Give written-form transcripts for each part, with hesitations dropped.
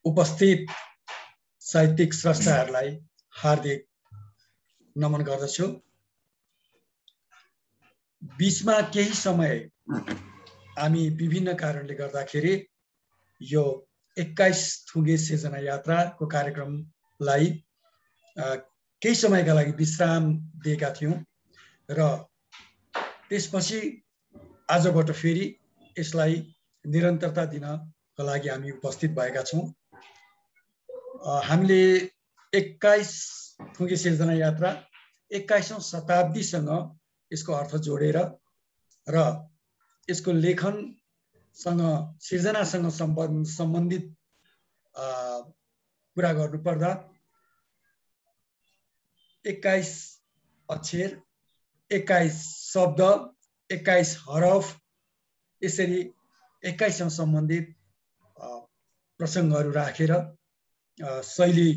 उपस्थित साहित्यिक स्रष्टाहरूलाई हार्दिक नमन गर्दछु। बीचमा केही समय हामी विभिन्न कारणले गर्दाखेरि यो 21 थुङ्गे सिर्जना यात्राको कार्यक्रमलाई केही समयका लागि विश्राम दिएका थियौँ र त्यसपछि आजबाट फेरि यसलाई निरन्तरता दिनका लागि हामी उपस्थित भएका छौँ। हामीले 21 थुङ्गे सिर्जना यात्रा 21औं शताब्दीसँग यसको अर्थ जोडेर र यसको लेखनसँग सिर्जनासँग सम्बन्धित कुरा गर्नुपर्दा 21 अक्षर, 21 शब्द, 21 हरफ, यसरी 21सँग सम्बन्धित प्रसङ्गहरू राखेर शैली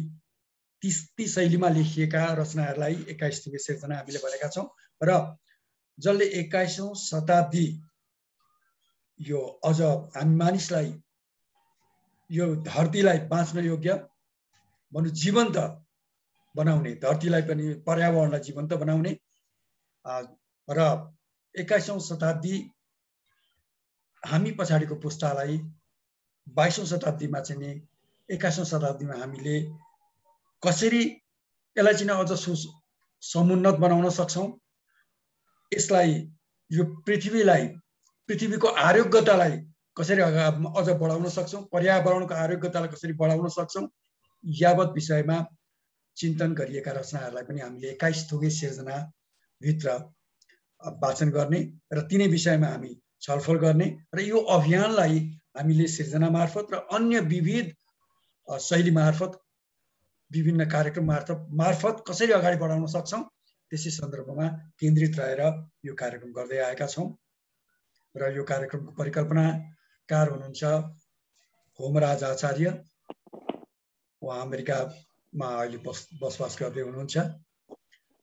ती शैलीमा लेखिएका रचनाहरूलाई 21 थुङ्गे सिर्जना हामीले भनेका छौँ र जसले 21औं शताब्दी यो अझ हामी मानिसलाई यो धरतीलाई बाँच्न योग्य भनौँ जीवन्त बनाउने, धरतीलाई पनि पर्यावरणलाई जीवन्त बनाउने र 21औं शताब्दी हामी पछाडिको पुस्तालाई 22औं शताब्दीमा चाहिँ नि 21औं शताब्दीमा हामीले कसरी यसलाई चाहिँ अझ समुन्नत बनाउन सक्छौँ, यसलाई यो पृथ्वीको आरोग्यतालाई कसरी अझ बढाउन सक्छौँ, पर्यावरणको आरोग्यतालाई कसरी बढाउन सक्छौँ, यावत विषयमा चिन्तन गरिएका रचनाहरूलाई पनि हामीले 21 थुङ्गे सिर्जना भित्र वाचन गर्ने र तिनै विषयमा हामी छलफल गर्ने र यो अभियानलाई हामीले सिर्जना मार्फत र अन्य विविध शैली मार्फत विभिन्न कार्यक्रम मार्फत कसरी अगाडि बढाउन सक्छौँ त्यसै सन्दर्भमा केन्द्रित रहेर यो कार्यक्रम गर्दै आएका छौँ र यो कार्यक्रमको परिकल्पनाकार हुनुहुन्छ होमराज आचार्य। उहाँ अमेरिकामा अहिले बसोबास गर्दै हुनुहुन्छ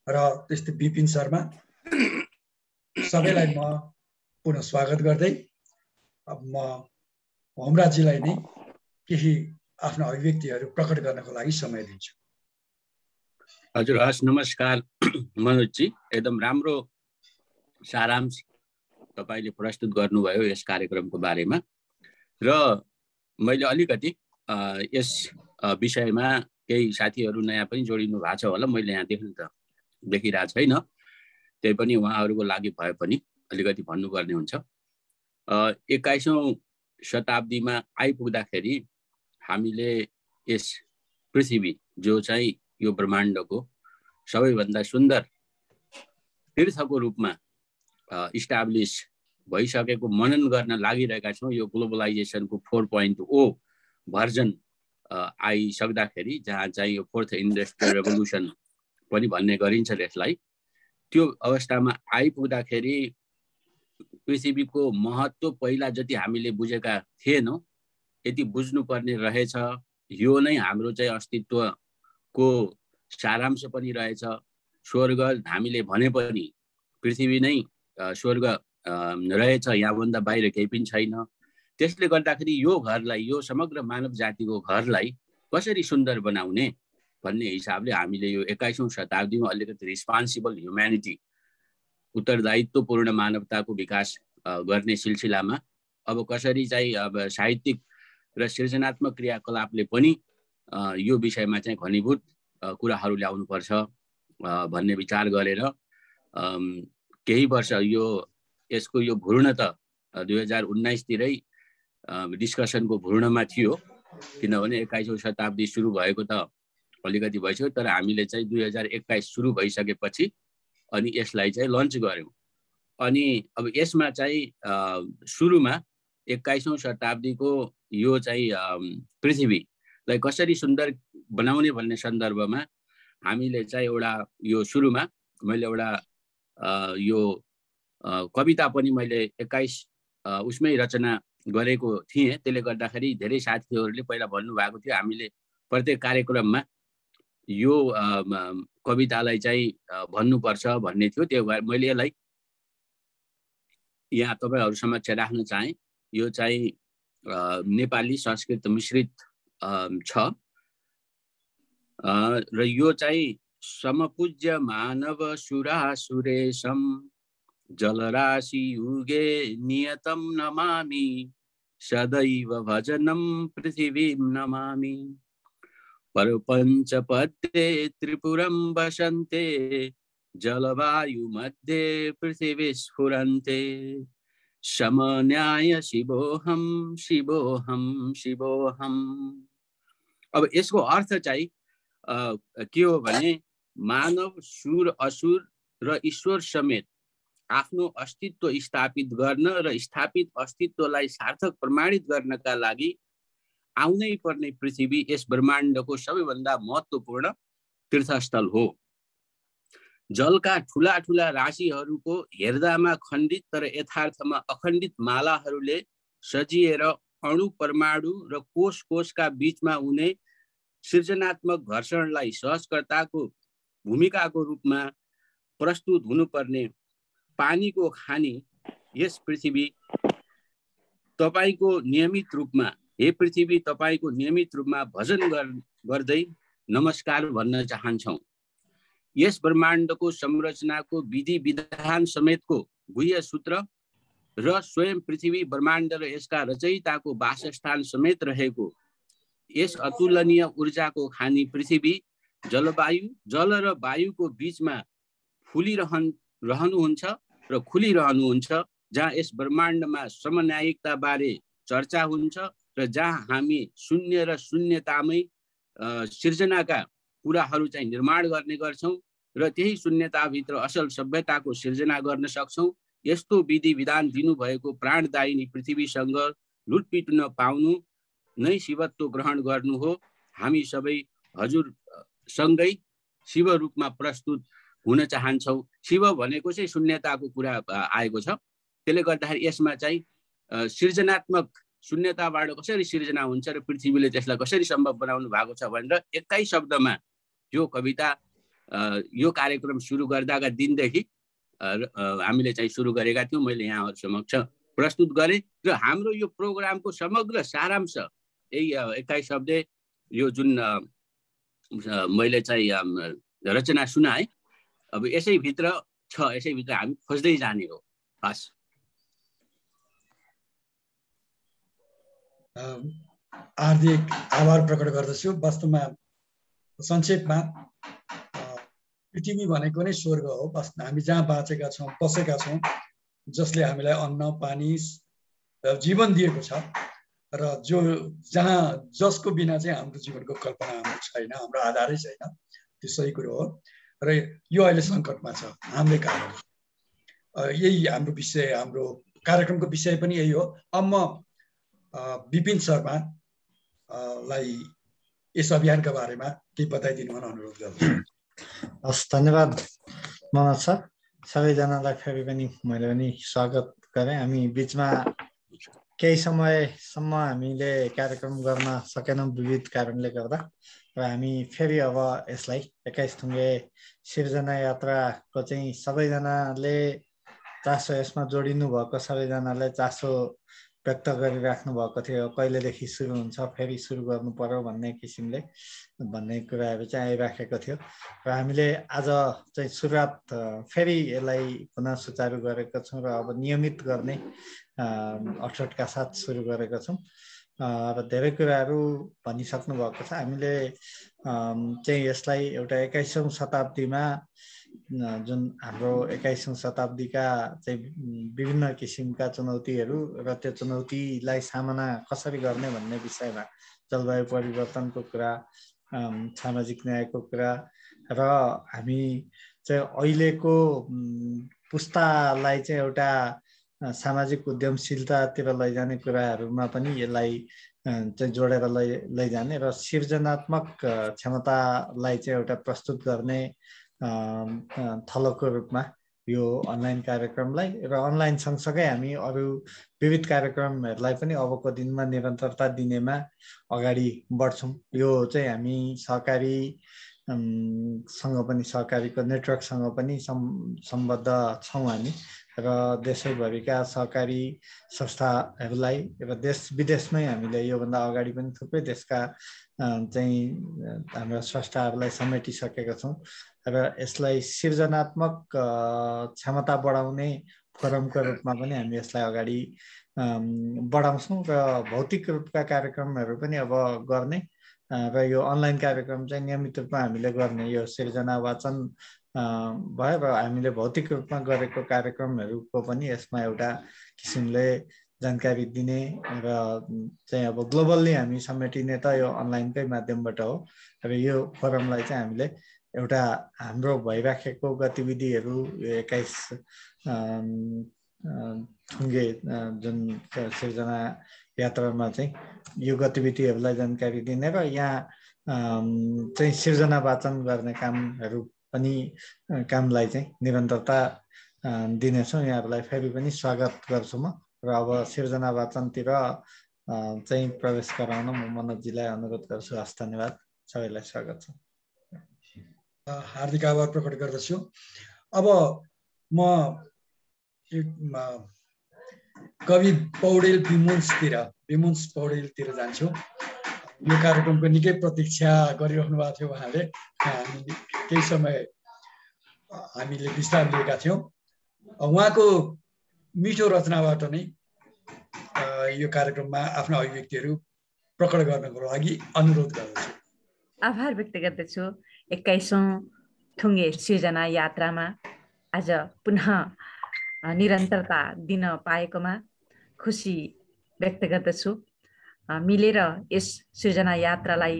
र त्यस्तै विपिन शर्मा। सबैलाई म पुनः स्वागत गर्दै अब म होमराजजीलाई नै केही आफ्ना अभिव्यक्तिहरू प्रकट गर्नको लागि समय दिन्छु। हजुर, हस्, नमस्कार मनोजजी। एकदम राम्रो सारांश तपाईले प्रस्तुत गर्नुभयो यस कार्यक्रमको बारेमा र मैले अलिकति यस विषयमा केही साथीहरू नयाँ पनि जोडिनु भएको छ होला, मैले यहाँ देखिरहेको छैन, त्यही पनि उहाँहरूको लागि भए पनि अलिकति भन्नुपर्ने हुन्छ। 21औं शताब्दीमा आइपुग्दाखेरि हामीले यस पृथ्वी जो चाहिँ यो ब्रह्माण्डको सबैभन्दा सुन्दर तीर्थको रूपमा इस्टाब्लिस भइसकेको मनन गर्न लागिरहेका छौँ। यो ग्लोबलाइजेसनको 4.0 भर्जन आइसक्दाखेरि, जहाँ चाहिँ यो 4th इन्डस्ट्रियल रेभोल्युसन पनि भन्ने गरिन्छ यसलाई, त्यो अवस्थामा आइपुग्दाखेरि पृथ्वीको महत्त्व पहिला जति हामीले बुझेका थिएनौँ यति बुझ्नुपर्ने रहेछ। यो नै हाम्रो चाहिँ अस्तित्वको सारांश पनि रहेछ। स्वर्ग हामीले भने पनि पृथ्वी नै स्वर्ग रहेछ, यहाँभन्दा बाहिर केही पनि छैन। त्यसले गर्दाखेरि यो घरलाई, यो समग्र मानव जातिको घरलाई कसरी सुन्दर बनाउने भन्ने हिसाबले हामीले यो 21औं शताब्दीमा अलिकति रिस्पोन्सिबल ह्युम्यानिटी, उत्तरदायित्वपूर्ण मानवताको विकास गर्ने सिलसिलामा अब कसरी चाहिँ अब साहित्यिक र सृजनात्मक क्रियाकलापले पनि यो विषयमा चाहिँ घनीभूत कुराहरू ल्याउनुपर्छ भन्ने विचार गरेर केही वर्ष यसको यो भ्रूण त 2019 तिरै डिस्कसनको भ्रूणमा थियो, किनभने 21औं शताब्दी सुरु भएको त अलिकति भइसक्यो, तर हामीले चाहिँ 2021 सुरु भइसकेपछि अनि यसलाई चाहिँ लन्च गर्यौँ। अनि अब यसमा चाहिँ सुरुमा 21औं शताब्दीको यो चाहिँ पृथ्वीलाई कसरी सुन्दर बनाउने भन्ने सन्दर्भमा हामीले चाहिँ एउटा यो सुरुमा मैले एउटा यो कविता पनि मैले 21 उसमै रचना गरेको थिएँ। त्यसले गर्दाखेरि धेरै साथीहरूले पहिला भन्नुभएको थियो हामीले प्रत्येक कार्यक्रममा यो कवितालाई चाहिँ भन्नुपर्छ भन्ने थियो। त्यो भएर मैले यसलाई यहाँ तपाईहरु समक्ष राख्न चाहे। यो चाहिँ नेपाली संस्कृत मिश्रित छ र यो चाहिँ समपूज्य मानव सुरासुरेशम जलराशि युगे नियतम नमामि सदैव भजनम पृथिवीं नमामि परपंचपद्ये त्रिपुरं वसन्ते जलवायु मध्ये पृथिवी स्फुरन्ते समन्याय शिवोहम शिवोहम शिवोहम। अब यसको अर्थ चाहिँ के हो भने मानव सुर असुर र ईश्वर समेत आफ्नो अस्तित्व स्थापित गर्न र स्थापित अस्तित्वलाई सार्थक प्रमाणित गर्नका लागि आउनै पर्ने पृथ्वी यस ब्रह्माण्डको सबैभन्दा महत्त्वपूर्ण तीर्थस्थल हो। जलका ठुला ठुला राशिहरूको हेर्दामा खण्डित तर यथार्थमा अखण्डित मालाहरूले सजिएर अणु परमाणु र कोष कोषका बीचमा हुने सृजनात्मक घर्षणलाई सहजकर्ताको भूमिकाको रूपमा प्रस्तुत हुनुपर्ने पानीको खानी यस पृथ्वी तपाईको नियमित रूपमा हे पृथ्वी तपाईको नियमित रूपमा भजन गर्दै नमस्कार भन्न चाहन्छौं। यस ब्रह्माण्डको संरचनाको विधि विधान समेतको गुह्य सूत्र र स्वयं पृथ्वी ब्रह्माण्ड र यसका रचयिताको वासस्थान समेत रहेको यस अतुलनीय ऊर्जाको खानी पृथ्वी जलवायु जल र वायुको बीचमा फुलिरहनुहुन्छ र खुलिरहनुहुन्छ, जहाँ यस ब्रह्माण्डमा समन्यायिकता बारे चर्चा हुन्छ र जहाँ हामी शून्य र शून्यतामै सिर्जनाका कुराहरू चाहिँ निर्माण गर्ने गर्छौं र त्यही शून्यताभित्र असल सभ्यताको सिर्जना गर्न सक्छौं। यस्तो विधि विधान दिनुभएको प्राणदायिनी पृथ्वीसँग लुटपिट नपाउनु नै शिवत्व ग्रहण गर्नु हो। हामी सबै हजुर सँगै शिव रूपमा प्रस्तुत हुन चाहन्छौं। शिव भनेको चाहिँ शून्यताको कुरा आएको छ, त्यसले गर्दाखेरि यसमा चाहिँ सृजनात्मक शून्यताबाट कसरी सिर्जना हुन्छ र पृथ्वीले त्यसलाई कसरी सम्भव बनाउनु भएको छ भनेर एकै शब्दमा यो कविता यो कार्यक्रम सुरु गर्दाका दिनदेखि हामीले चाहिँ सुरु गरेका थियौं। मैले यहाँहरु समक्ष प्रस्तुत गरेँ र हाम्रो यो प्रोग्रामको समग्र सारांश यही 21 शब्दे यो जुन मैले चाहिँ रचना सुनाएँ, अब यसैभित्र छ, यसैभित्र हामी खोज्दै जाने हो। हस्, हार्दिक आभार प्रकट गर्दछु। वास्तवमा संक्षेपमा पृथ्वी भनेको नै स्वर्ग हो। हामी जहाँ बाँचेका छौँ, बसेका छौँ, जसले हामीलाई अन्न पानी जीवन दिएको छ र जसको बिना चाहिँ हाम्रो जीवनको कल्पना हाम्रो छैन, हाम्रो आधारै छैन, त्यो सही कुरो हो। र यो अहिले सङ्कटमा छ हाम्रै कारण। यही हाम्रो विषय, हाम्रो कार्यक्रमको विषय पनि यही हो। अब म विपिन शर्मालाई यस अभियानका बारेमा केही बताइदिनु भन अनुरोध गर्छु। हस्, धन्यवाद मनोज सर। सबैजनालाई फेरि पनि मैले पनि स्वागत गरेँ। हामी बिचमा केही समयसम्म हामीले कार्यक्रम गर्न सकेनौँ विविध कारणले गर्दा, र हामी फेरि अब यसलाई 21 थुङ्गे सिर्जना यात्राको चाहिँ सबैजनाले चासो, यसमा जोडिनु भएको सबैजनाले चासो व्यक्त गरिराख्नु भएको थियो। कहिलेदेखि सुरु हुन्छ, फेरि सुरु गर्नु पर्यो भन्ने कुराहरू चाहिँ आइराखेको थियो र हामीले आज चाहिँ सुरुवात फेरि यसलाई पुनः सुचारू गरेका छौँ र अब नियमित गर्ने अठोटका साथ सुरु गरेका छौँ र धेरै कुराहरू भनिसक्नु भएको छ। हामीले चाहिँ यसलाई एउटा 21औं शताब्दीमा जुन हाम्रो 21औं शताब्दीका चाहिँ विभिन्न किसिमका चुनौतीहरू र त्यो चुनौतीलाई सामना कसरी गर्ने भन्ने विषयमा जलवायु परिवर्तनको कुरा, सामाजिक न्यायको कुरा र हामी चाहिँ अहिलेको पुस्तालाई चाहिँ एउटा सामाजिक उद्यमशीलतातिर लैजाने कुराहरूमा पनि यसलाई चाहिँ जोडेर लैजाने र सृजनात्मक क्षमतालाई चाहिँ एउटा प्रस्तुत गर्ने थलोको रूपमा यो अनलाइन कार्यक्रमलाई र अनलाइन सँगसँगै हामी अरू विविध कार्यक्रमहरूलाई पनि अबको दिनमा निरन्तरता दिनेमा अगाडि बढ्छौँ। यो चाहिँ हामी सहकारीसँग पनि, सहकारीको नेटवर्कसँग पनि सम्बद्ध छौँ हामी र देशैभरिका सहकारी संस्थाहरूलाई र देश विदेशमै हामीले योभन्दा अगाडि पनि थुप्रै देशका चाहिँ हाम्रा स्रष्टाहरूलाई समेटिसकेका छौँ र यसलाई सृजनात्मक क्षमता बढाउने फोरमको रूपमा पनि हामी यसलाई अगाडि बढाउँछौँ र भौतिक रूपका कार्यक्रमहरू पनि अब गर्ने र यो अनलाइन कार्यक्रम चाहिँ नियमित रूपमा हामीले गर्ने यो सिर्जना वाचन भयो र हामीले भौतिक रूपमा गरेको कार्यक्रमहरूको पनि यसमा एउटा किसिमले जानकारी दिने र चाहिँ अब ग्लोबल्ली हामी समेटिने त यो अनलाइनकै माध्यमबाट हो र यो फोरमलाई चाहिँ हामीले एउटा हाम्रो भइराखेको गतिविधिहरू 21 थुङ्गे जुन सिर्जना यात्रामा चाहिँ यो गतिविधिहरूलाई जानकारी दिने र यहाँ चाहिँ सिर्जना वाचन गर्ने कामहरू पनि कामलाई चाहिँ निरन्तरता दिनेछौँ। यहाँहरूलाई फेरि पनि स्वागत गर्छु म र अब सिर्जना वाचनतिर चाहिँ प्रवेश गराउन म मनोजजीलाई अनुरोध गर्छु। हस्, धन्यवाद। सबैलाई स्वागत छ। हार्दिक आभार प्रकट गर्दछु। अब म कवि पौडेल विमुन्स पौडेलतिर जान्छु। यो कार्यक्रमको निकै प्रतीक्षा गरिरहनु भएको थियो उहाँले। केही समय हामीले विश्राम लिएका थियौँ। उहाँको मिठो रचनाबाट नै यो कार्यक्रममा आफ्ना अभिव्यक्तिहरू प्रकट गर्नको लागि अनुरोध गर्दछु। आभार व्यक्त गर्दछु। 21औं थुङ्गे सिर्जना यात्रामा आज पुनः निरन्तरता दिन पाएकोमा खुसी व्यक्त गर्दछु। मिलेर यस सिर्जना यात्रालाई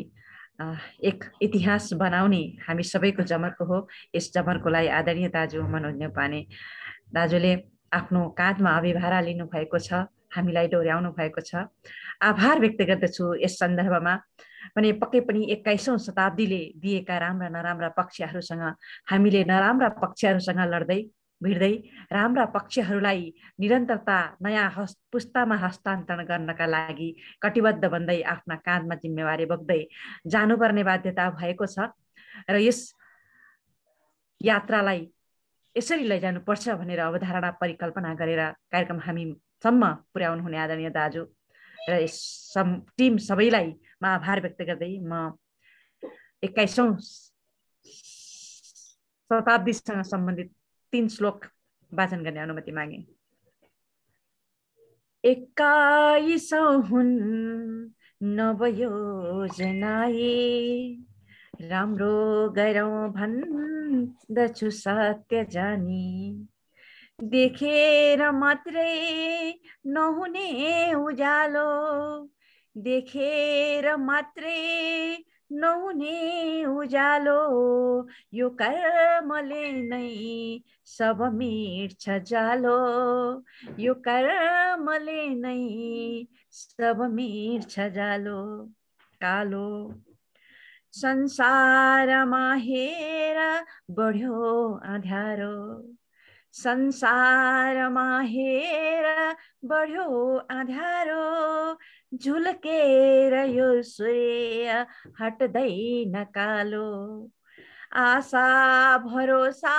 एक इतिहास बनाउने हामी सबैको जमर्को हो। यस जमर्कोलाई आदरणीय दाजु मनोज न्यौपाने दाजुले आफ्नो काँधमा अभिभारा लिनु भएको छ, हामीलाई डोर्याउनु भएको छ। आभार व्यक्त गर्दछु। यस सन्दर्भमा पनि पक्कै पनि 21औं शताब्दीले दिएका राम्रा नराम्रा पक्षहरूसँग हामीले नराम्रा पक्षहरूसँग लड्दै भिड्दै राम्रा पक्षहरूलाई निरन्तरता नयाँ पुस्तामा हस्तान्तरण गर्नका लागि कटिबद्ध बन्दै आफ्ना काँधमा जिम्मेवारी बोक्दै जानुपर्ने बाध्यता भएको छ र यस यात्रालाई यसरी लैजानुपर्छ भनेर अवधारणा परिकल्पना गरेर कार्यक्रम हामीसम्म पुर्याउनु हुने आदरणीय दाजु र यस टिम सबैलाई म आभार व्यक्त गर्दै म 21औं शताब्दीसँग सम्बन्धित 3 श्लोक वाचन गर्ने अनुमति मागे। 21औं हुन् नवयोजनाए, राम्रो गरौँ भन्दछु सत्य जानी, देखेर मात्रै नहुने उज्यालो, देखेर मात्रै नहुने उज्यालो, यो कर्मले नै सब मिट्छ जालो, यो कर्मले नै सब मिट्छ जालो। कालो संसारमा हेर बढ्यो अँध्यारो, संसारमा हेर बढ्यो अँध्यारो, झुल्केर यो सूर्य हट्दैन कालो, आशा भरोसा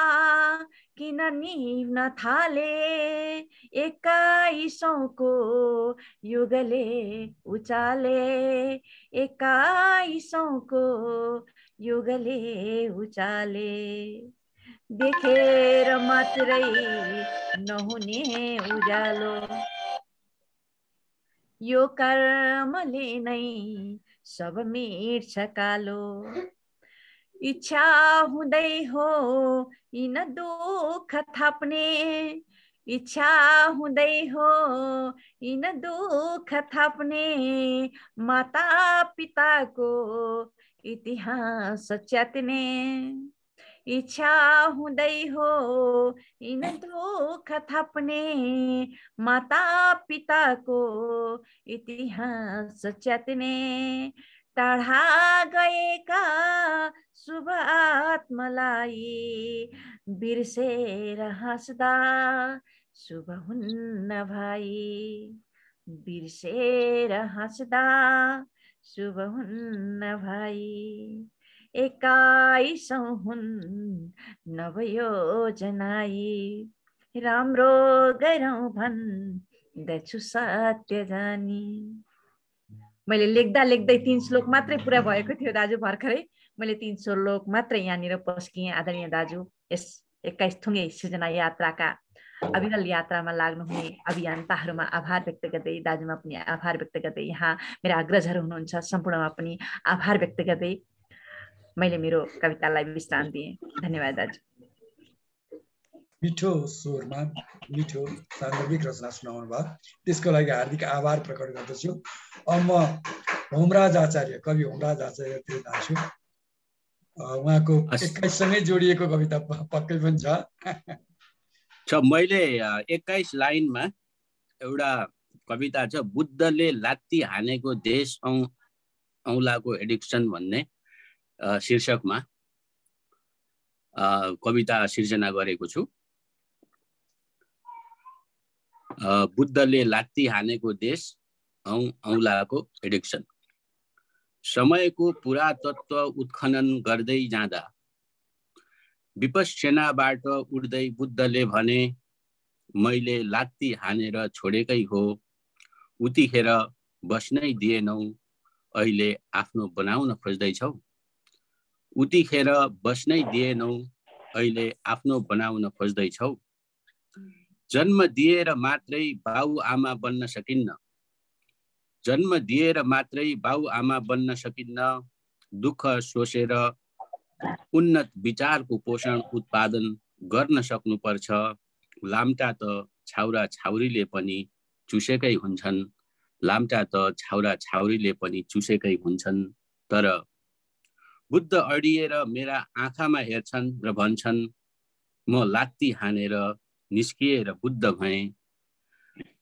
किन निभ्न थाले, 21औंको युगले उचाले, 21औंको युगले उचाले, देखेर मात्रै नहुने उज्यालो, यो कर्मले नै सब मिट्छ कालो, इच्छा हुँदै हो यिन दुःख थाप्ने, इच्छा हुँदै हो यिन दुःख थाप्ने, माता पिताको इतिहास च्यात्ने, इच्छा हुँदै हो यिन दुःख थाप्ने, माता पिताको इतिहास च्यात्ने, टाढा गएका शुभ आत्मालाई बिर्सेर हाँस्दा शुभ हुन्न भाइ, बिर्सेर हाँस्दा शुभ हुन्न भाइ, 21औं हुन् नवयोजनाई। राम्रो गरौँ भन्दैछु सत्य जानी। मैले लेख्दै 3 श्लोक मात्रै पुरा भएको थियो दाजु भर्खरै। मैले 3 श्लोक मात्रै यहाँनिर पस्किएँ। आदरणीय दाजु, यस 21 थुङ्गे सृजना यात्राका अविरल यात्रामा लाग्नुहुने अभियन्ताहरूमा आभार व्यक्त गर्दै, दाजुमा पनि आभार व्यक्त गर्दै, यहाँ मेरा अग्रजहरू हुनुहुन्छ सम्पूर्णमा पनि आभार व्यक्त गर्दै मैले मेरो कवितालाई विश्राम दिएँ। धन्यवाद दाजु। मिठो स्वरमा मिठो सान्दर्भिक रचना सुनाउनु भयो, त्यसको लागि हार्दिक आभार प्रकट गर्दछु। अब म होमराज आचार्य, कवि होमराज आचार्यतिर जान्छु। उहाँको 21 सँगै जोडिएको कविता पक्कै पनि छ। मैले 21 लाइनमा एउटा कविता छ, बुद्धले लात्ती हानेको देश औँलाको एडिक्सन भन्ने शीर्षकमा कविता सिर्जना गरेको छु। बुद्धले लात्ती हानेको देश औँलाको एडिक्सन। समयको पुरातत्व उत्खनन गर्दै जाँदा विपश्यनाबाट उड्दै बुद्धले भने, मैले लात्ती हानेर छोडेकै हो, उतिखेर बस्नै दिएनौ, अहिले आफ्नो बनाउन खोज्दैछौ। उतिखेर बस्नै दिएनौ, अहिले आफ्नो बनाउन खोज्दैछौ। जन्म दिएर मात्रै बाउ आमा बन्न सकिन्न, जन्म दिएर मात्रै बाउ आमा बन्न सकिन्न, दुःख सोचेर उन्नत विचारको पोषण उत्पादन गर्न सक्नुपर्छ। लाम्टा त छाउरा छाउरीले पनि चुसेकै हुन्छन्, लाम्टा त छाउरा छाउरीले पनि चुसेकै हुन्छन्। तर बुद्ध अडिएर मेरा आँखामा हेर्छन् र भन्छन्, म लात्ती हानेर निस्किएर बुद्ध भएँ,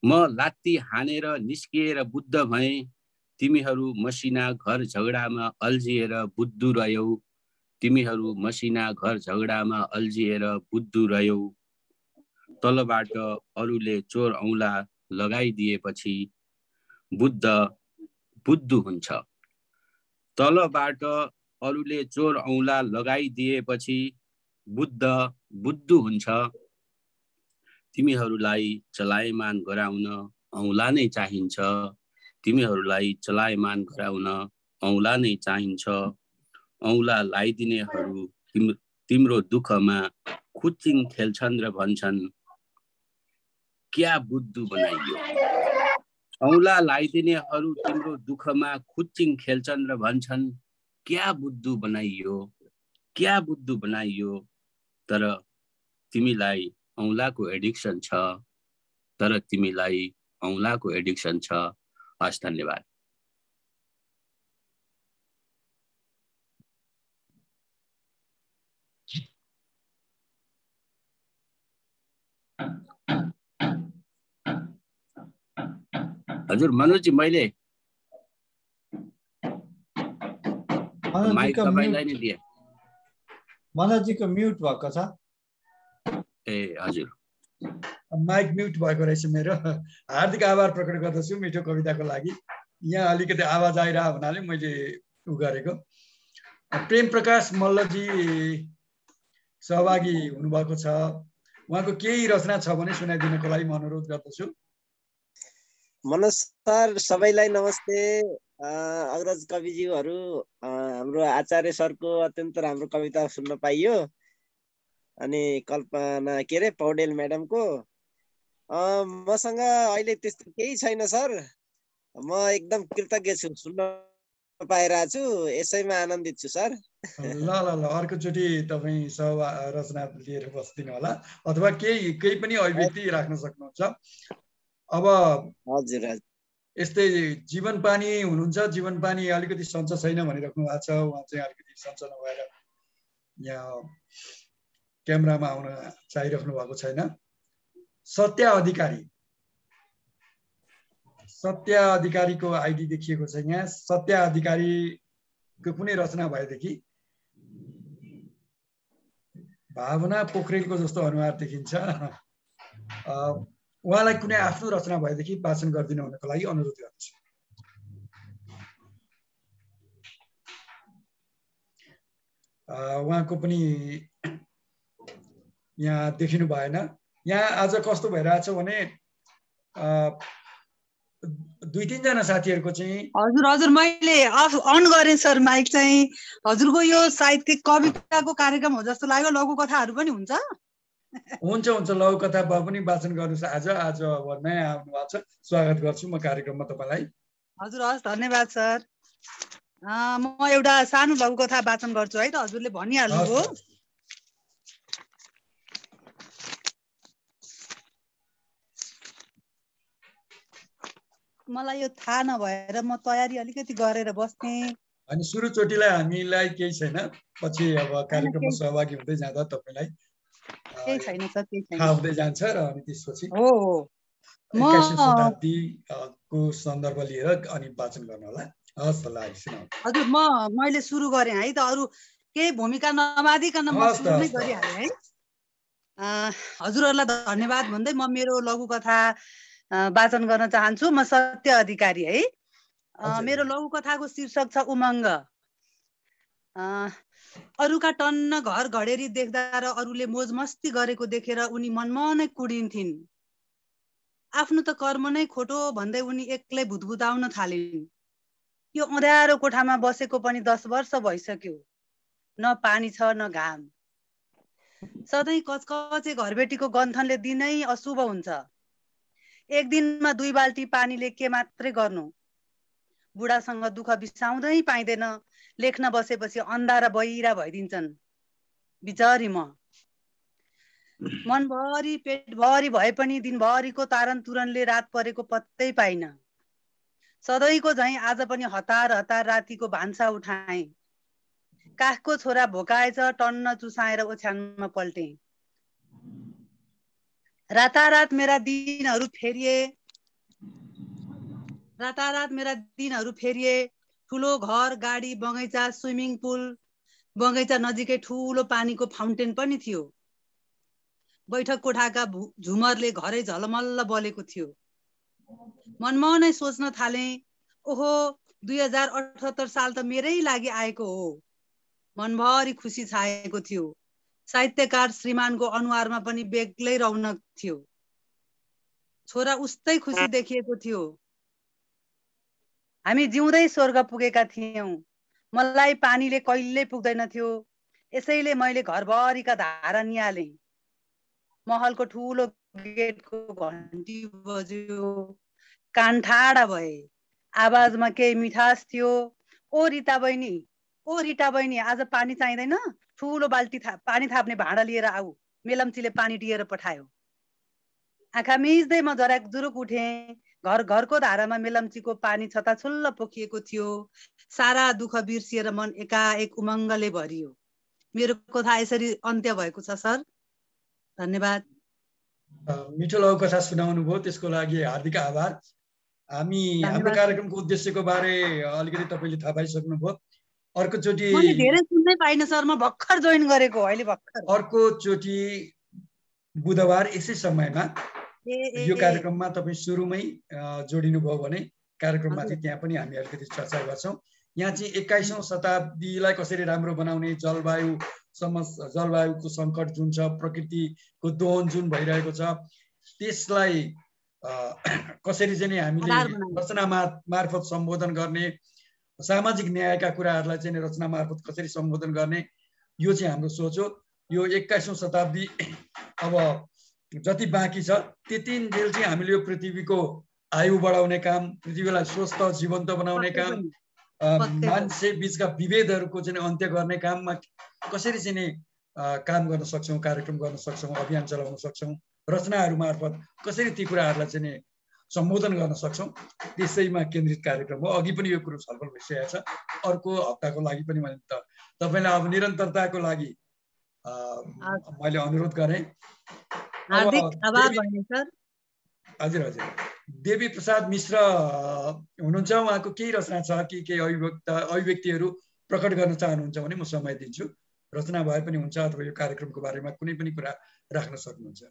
म लात्ती हानेर निस्किएर बुद्ध भएँ। तिमीहरू मसिना घर झगडामा अल्झिएर बुद्धु रह्यौ, तिमीहरू मसिना घर झगडामा अल्झिएर बुद्धु रह्यौ। तलबाट अरूले चोर औँला लगाइदिएपछि बुद्ध बुद्धु हुन्छ, तलबाट अरूले चोर औँला लगाइदिएपछि बुद्ध बुद्धु हुन्छ। तिमीहरूलाई चलायमान गराउन औँला नै चाहिन्छ, तिमीहरूलाई चलायमान गराउन औँला नै चाहिन्छ। औँला लगाइदिनेहरू तिम्रो दुःखमा खुच्चिङ खेल्छन् र भन्छन्, क्या बुद्धु बनाइयो। औँला लगाइदिनेहरू तिम्रो दुःखमा खुच्चिङ खेल्छन् र भन्छन्, क्या बुद्धु बनाइयो, क्या बुद्धु बनाइयो। तर तिमीलाई औँलाको एडिक्सन छ, तर तिमीलाई औँलाको एडिक्सन छ। हस्, धन्यवाद। हजुर मनोजजी, मैले माइक तपाईलाई नै दिए। मनोजजीको म्युट भएको छ। ए हजुर, माइक म्युट भएको रहेछ मेरो। हार्दिक आभार प्रकट गर्दछु मिठो कविताको लागि। यहाँ अलिकति आवाज आइरह हुनाले मैले उ गरेको। प्रेम प्रकाश मल्लजी सहभागी हुनुभएको छ। उहाँको केही रचना छ भने सुनाइदिनको लागि म अनुरोध गर्दछु। मनोज सर, सबैलाई नमस्ते। अग्रज कविज्यूहरू, हाम्रो आचार्य सरको अत्यन्त राम्रो कविता सुन्न पाइयो। अनि कल्पना के अरे पौडेल म्याडमको। मसँग अहिले त्यस्तो केही छैन सर, म एकदम कृतज्ञ छु, सुन्न पाइरहेको छु, यसैमा आनन्दित छु सर। ल ल ल अर्कोचोटि तपाईँ रचना लिएर बस्दिनु होला, अथवा केही पनि अभिव्यक्ति राख्न सक्नुहुन्छ। अब हजुर हजुर, यस्तै जीवन पानी हुनुहुन्छ, जीवन पानी अलिकति सञ्च छैन भनिराख्नु भएको छ। उहाँ चाहिँ अलिकति सञ्च नभएर यहाँ क्यामेरामा आउन चाहिराख्नु भएको छैन। सत्य अधिकारी, सत्य अधिकारीको आइडी देखिएको छ यहाँ। सत्य अधिकारीको कुनै रचना भएदेखि भावना पोखरेलको जस्तो अनुहार देखिन्छ। उहाँलाई कुनै आफ्नो रचना भएदेखि वाचन गरिदिनु हुनको लागि अनुरोध गर्दछु। उहाँको पनि यहाँ देखिनु भएन। यहाँ आज कस्तो भइरहेछ भने 2-3 जना साथीहरुको चाहिँ हजुर हजुर मैले अन गरेँ सर माइक चाहिँ। हजुरको यो सायद के कविताको कार्यक्रम हो जस्तो लाग्यो। लघु कथाहरू पनि हुन्छ? हुन्छ लघु कथा भए पनि वाचन गर्नुस्। आज अब नयाँ आउनु भएको छ, स्वागत गर्छु म कार्यक्रममा तपाईलाई। हजुर हस्, धन्यवाद सर। म एउटा सानो लघु कथा वाचन गर्छु है त, हजुरले भनिहाल्नुभयो। मलाई यो थाहा नभएर म तयारी अलिकति गरेर बस्ने। अनि सुरु चोटिलाई हामीलाई केही छैन, पछि अब कार्यक्रममा सहभागी हुँदै जाँदा तपाईलाई केही छैन सर, केही छैन, थाहा हुँदै जान्छ। र अनि त्यसपछि हो 21औं शताब्दीको सन्दर्भ लिएर अनि वाचन गर्न होला। हस् ल सुनाउ। हजुर मैले सुरु गरेँ है त, अरू केही भूमिका नबाधिकन म सुरु नै गरिहालेँ है। हजुरहरूलाई धन्यवाद भन्दै म मेरो लघु कथा वाचन गर्न चाहन्छु। म सत्य अधिकारी है। मेरो लघु कथाको शीर्षक छ उमङ्ग। अरूका टन्न घर घडेरी देख्दा र अरूले मोज मस्ती गरेको देखेर उनी मनमा नै कुडिन्थिन्। आफ्नो त कर्म नै खोटो भन्दै उनी एक्लै भुतभुताउन थालिन्। यो अँध्यारो कोठामा बसेको पनि 10 वर्ष भइसक्यो। न पानी छ न घाम। सधैँ कचकचे घरबेटीको गन्थनले दिनै अशुभ हुन्छ। एक दिनमा 2 बाल्टी पानीले के मात्रै गर्नु। बुढासँग दुःख बिसाउँदै पाइँदैन। लेख्न बसेपछि अन्धा र बहिरा भइदिन्छन्। बिचारी मनभरि पेटभरि भए पनि दिनभरिको तारन तुरनले रात परेको पत्तै पाइन। सधैँको झैँ आज पनि हतार हतार रातिको भान्सा उठाएँ। काखको छोरा भोकाएछ, टन्न चुसाएर ओछ्यानमा पल्टे। रातारात मेरा दिनहरू फेरिए। ठुलो घर, गाडी, बगैँचा, स्विमिङ पुल, बगैँचा नजिकै ठुलो पानीको फाउन्टेन पनि थियो। बैठक कोठाका झुमरले घरै झलमल्ल बलेको थियो। मनमा नै सोच्न थाले, ओहो 2078 साल त मेरै लागि आएको हो। मनभरि खुसी छाएको थियो। साहित्यकार श्रीमानको अनुहारमा पनि बेग्लै रौनक थियो। छोरा उस्तै खुसी देखिएको थियो। हामी जिउँदै स्वर्ग पुगेका थियौं। मलाई पानीले कहिल्यै पुग्दैन थियो। यसैले मैले घरभरिका धारा निहाले। महलको ठुलो गेटको घन्टी बज्यो। कान ठाडा भए। आवाजमा केही मिठास थियो। ओ रिता बहिनी आज पानी चाहिँदैन? ठुलो बाल्टी पानी थाप्ने भाँडा लिएर आऊ। मेलम्चीले पानी दिएर पठायो। आँखा मिच्दै म जराक जुरुक उठे। घरको धारामा मेलम्चीको पानी छताछुल्ल पोखिएको थियो। सारा दुःख बिर्सिएर मन एकाएक उमङ्गले भरियो। मेरो कथा यसरी अन्त्य भएको छ सर। धन्यवाद। मिठो लघु कथा सुनाउनु भयो, त्यसको लागि हार्दिक आभार। हाम्रो कार्यक्रमको उद्देश्यको बारे अलिकति तपाईले थाहा पाइसक्नुभयो। अर्कोचोटि मैले धेरै सुन्नै पाइन सर, म भर्खर जोइन गरेको अहिले भर्खर। अर्कोचोटि बुधबार यसै समयमा यो कार्यक्रममा तपाई सुरुमै जोडिनु भयो भने कार्यक्रममाथि त्यहाँ पनि हामी अलिकति चर्चा गर्छौं। यहाँ चाहिँ 21औं शताब्दीलाई कसरी राम्रो बनाउने, जलवायुको सङ्कट जुन छ, प्रकृतिको दोहन जुन भइरहेको छ, त्यसलाई कसरी चाहिँ हामीले रचना मार्फत सम्बोधन गर्ने, सामाजिक न्यायका कुराहरूलाई चाहिँ रचना मार्फत कसरी सम्बोधन गर्ने, यो चाहिँ हाम्रो सोच हो। यो 21औं शताब्दी अब जति बाँकी छ त्यतिन्जेल चाहिँ हामीले यो पृथ्वीको आयु बढाउने काम, पृथ्वीलाई स्वस्थ जीवन्त बनाउने काम, मान्छे बीचका विभेदहरूको चाहिँ अन्त्य गर्ने काममा कसरी चाहिँ काम गर्न सक्छौँ, कार्यक्रम गर्न सक्छौँ, अभियान चलाउन सक्छौँ, रचनाहरू मार्फत कसरी ती कुराहरूलाई चाहिँ सम्बोधन गर्न सक्छौँ, त्यसैमा केन्द्रित कार्यक्रम हो। अघि पनि यो कुरो छलफल भइसकेको छ। अर्को हप्ताको लागि पनि मैले तपाईलाई अब निरन्तरताको लागि मैले अनुरोध गरेँ। हजुर देवी प्रसाद मिश्र हुनुहुन्छ, उहाँको केही रचना छ कि केही अभिव्यक्तिहरू प्रकट गर्न चाहनुहुन्छ भने म समय दिन्छु। रचना भए पनि हुन्छ अथवा यो कार्यक्रमको बारेमा कुनै पनि कुरा राख्न सक्नुहुन्छ।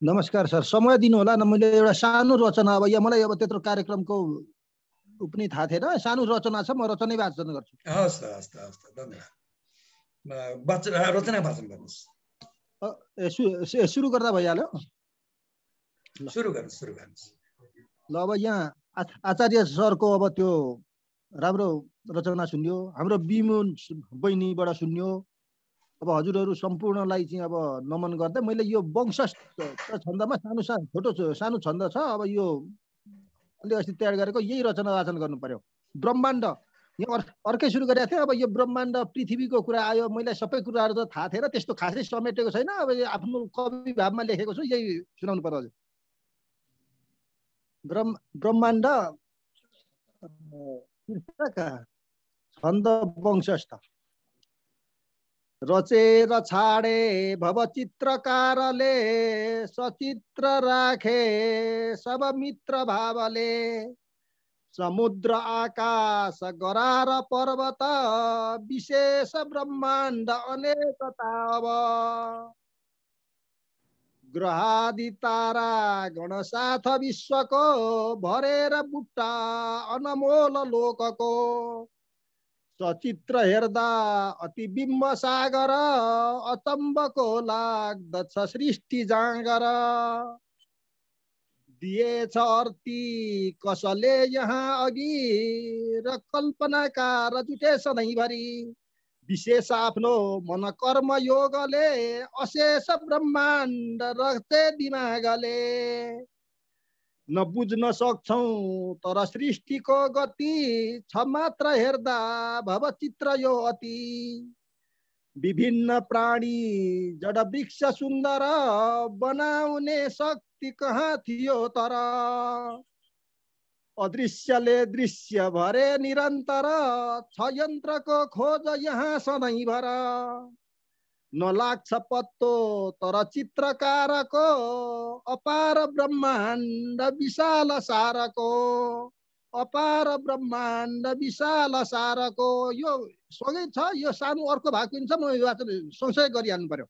नमस्कार सर, समय दिनु होला न। मैले एउटा सानो रचना, अब यहाँ मलाई अब त्यत्रो कार्यक्रमको पनि थाहा थिएन, सानो रचना छ, म रचनै वाचन गर्छु। हस् धन्यवाद। रचना वाचन गर्नुहोस्। सुरु गर्दा भइहाल्यो? सुरु गर्नुहोस्। ल अब यहाँ आचार्य सरको अब त्यो राम्रो रचना सुन्यो, हाम्रो बिमुन बहिनीबाट सुन्यो। अब हजुरहरू सम्पूर्णलाई चाहिँ अब नमन गर्दै मैले यो वंश छन्दमा सानो छन्द छ। अब यो अलि अस्ति तयार गरेको यही रचना वाचन गर्नु पर्यो। ब्रह्माण्ड यहाँ अर्कै सुरु गरेको थिएँ। अब यो ब्रह्माण्ड पृथ्वीको कुरा आयो, मैले सबै कुराहरू त थाहा थिएन, त्यस्तो खासै समेटेको छैन। अब आफ्नो कवि भावमा लेखेको छु, यही सुनाउनु पर्यो हजुर। ब्रह्माण्ड छन्द वंशस्थ। रचेर छाडे भव चित्रकारले, सचित्र राखे सब मित्र भावले। समुद्र आकाश गरार पर्वत, विशेष ब्रह्माण्ड अनेकता। अब ग्रहादि तारा गणसाथ विश्वको, भरेर बुट्टा अनमोल लोकको। सचित्र हेर्दा अति बिम्ब सागर, अचम्बको लाग्दछ सृष्टि जाँगर। दिएछ अर्ती कसले यहाँ अघि, र कल्पनाकार जुटे सधैँभरि। विशेष आफ्नो मन कर्म योगले, अशेष ब्रह्माण्ड रचे दिमागले। नबुझ्न सक्छौं तर सृष्टिको गति, छ मात्र हेर्दा भव चित्र यो अति। विभिन्न प्राणी जड वृक्ष सुन्दर, बनाउने शक्ति कहाँ थियो तर। अदृश्यले दृश्य भरे निरन्तर, छ यन्त्रको खोज यहाँ सधैँभर। नलाग्छ पत्तो तर चित्रकारको, अपार ब्रह्माण्ड विशाल सारको। अपार ब्रह्माण्ड विशाल सारको। यो सँगै छ, यो सानो अर्को भाग पनि छ, म यो सँगसँगै गरिहाल्नु पर्यो।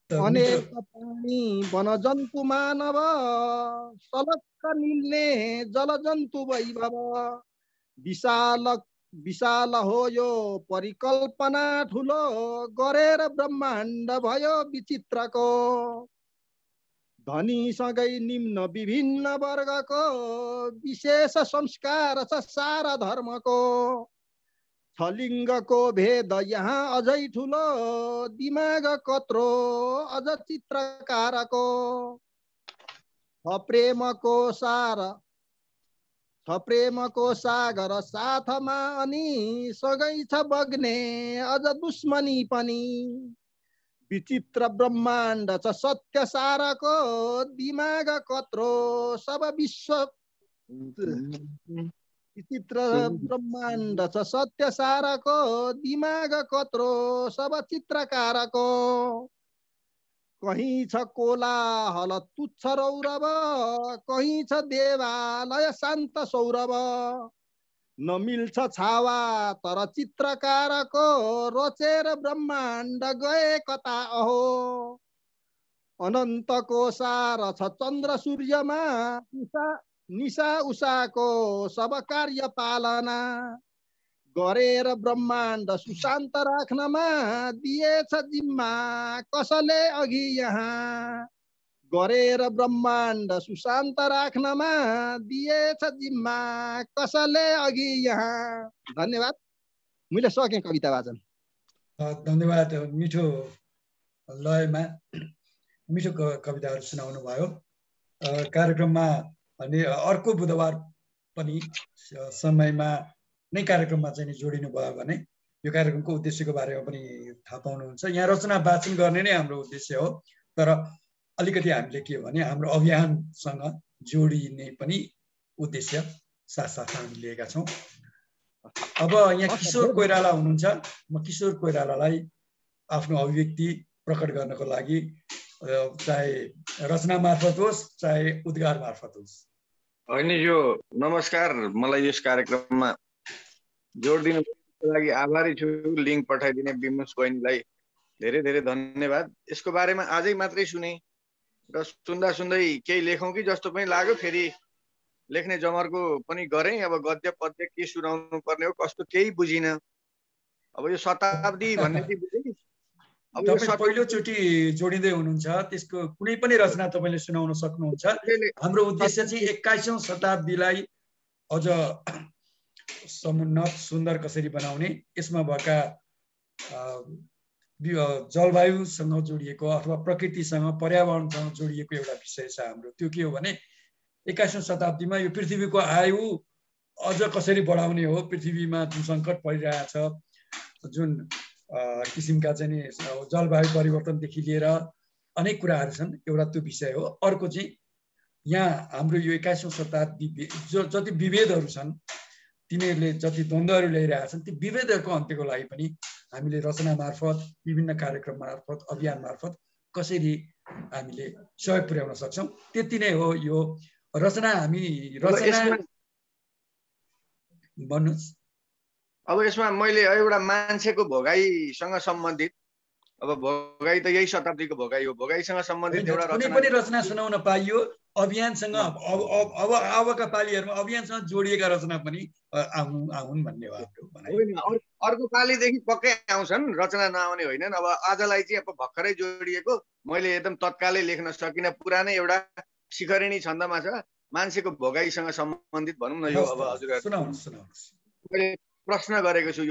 अनेक प्राणी वनजन्तु मानव, सलक्क मिल्ने जलजन्तु वैभव। विशाल हो यो परिकल्पना ठुलो, गरेर ब्रह्माण्ड भयो विचित्रको। धनीसँगै निम्न विभिन्न वर्गको, विशेष संस्कार छ सारा धर्मको। छ लिङ्गको भेद यहाँ अझै ठुलो, दिमाग कत्रो अझ चित्रकारको। प्रेमको सागर साथमा, अनि सँगै छ बग्ने अझ दुश्मनी पनि। विचित्र ब्रह्माण्ड छ सत्य सारको, दिमाग कत्रो सब विश्व। विचित्र ब्रह्माण्ड छ सत्य सारको, दिमाग कत्रो सब चित्रकारको। कहीं छ कोलाहल तुच्छ रौरव, कहीं छ देवालय शान्त सौरभ। नमिल्छ छावा तर चित्रकारको, रचेर ब्रह्माण्ड गए कता अहो। अनन्तको सार छ चन्द्र सूर्यमा, निशा उषाको सब कार्य पालना। गरेर ब्रह्माण्ड सुशान्त राख्नमा, दिएछ जिम्मा कसले अघि यहाँ। गरेर ब्रह्माण्ड सुशान्त राख्नमा, दिएछ जिम्मा कसले अघि यहाँ। धन्यवाद। मैले सकेँ कविता वाचन। धन्यवाद। मिठो लयमा मिठो कविताहरू सुनाउनु भयो। कार्यक्रममा अनि अर्को बुधबार पनि समयमा नै कार्यक्रममा चाहिँ जोडिनु भयो भने यो कार्यक्रमको उद्देश्यको बारेमा पनि थाहा पाउनुहुन्छ। यहाँ रचना वाचन गर्ने नै हाम्रो उद्देश्य हो, तर अलिकति हामीले के हो भने हाम्रो अभियानसँग जोडिने पनि उद्देश्य साथसाथमा हामी लिएका छौँ। अब यहाँ किशोर कोइराला हुनुहुन्छ। म किशोर कोइरालालाई आफ्नो अभिव्यक्ति प्रकट गर्नको लागि चाहे रचना मार्फत होस् चाहे उद्गार मार्फत होस्। होइन, यो नमस्कार, मलाई यस कार्यक्रममा जोड दिनुको लागि आभारी छु। लिङ्क पठाइदिने बिमुस बहिनीलाई धेरै धेरै धन्यवाद। यसको बारेमा आजै मात्रै सुने र सुन्दा सुन्दै केही लेखौँ कि जस्तो पनि लाग्यो। फेरि लेख्ने जमर्को पनि गरेँ। अब गद्य पद्य के सुनाउनु पर्ने हो कस्तो केही बुझिनँ। अब यो शताब्दी भन्ने चाहिँ बुझेँ, तपाईँ पहिलोचोटि जोडिँदै हुनुहुन्छ, त्यसको कुनै पनि रचना तपाईँले सुनाउन सक्नुहुन्छ। हाम्रो उद्देश्य चाहिँ 21औं शताब्दीलाई अझ समुन्नत सुन्दर कसरी बनाउने, यसमा भएका जलवायुसँग जोडिएको अथवा प्रकृतिसँग पर्यावरणसँग जोडिएको एउटा विषय छ हाम्रो। त्यो के हो भने 21औं शताब्दीमा यो पृथ्वीको आयु अझ कसरी बढाउने हो, पृथ्वीमा जुन सङ्कट परिरहेछ, जुन किसिमका चाहिँ नि जलवायु परिवर्तनदेखि लिएर अनेक कुराहरू छन्, एउटा त्यो विषय हो। अर्को चाहिँ यहाँ हाम्रो यो 21औं शताब्दी जति विभेदहरू छन्, तिनीहरूले जति द्वन्द्वहरू ल्याइरहेका छन्, ती विभेदहरूको अन्त्यको लागि पनि हामीले रचना मार्फत, विभिन्न कार्यक्रम मार्फत, अभियान मार्फत कसरी हामीले सहयोग पुर्याउन सक्छौँ, त्यति नै हो यो रचना। हामी रचना भन्नुहोस्। अब यसमा मैले एउटा मान्छेको भोगाइसँग सम्बन्धित, अब भोगाई त यही शताब्दीको भोगाई हो, भोगाइसँग सम्बन्धित एउटा कुनै पनि रचना सुनाउन पाइयो। अभियानसँग अब अबका पालीहरूमा अभियानसँग जोडिएका रचना पनि आउन् भन्ने हो हाम्रो भनाइ। अर्को पालीदेखि पक्कै आउँछन्, रचना नआउने होइनन्। अब आजलाई चाहिँ अब भर्खरै जोडिएको, मैले एकदम तत्कालै लेख्न सकिनँ। पुरानै एउटा शिखरिणी छन्दमा छ, मान्छेको भोगाइसँग सम्बन्धित भनौँ न। यो अब मैले प्रश्न गरेको छु,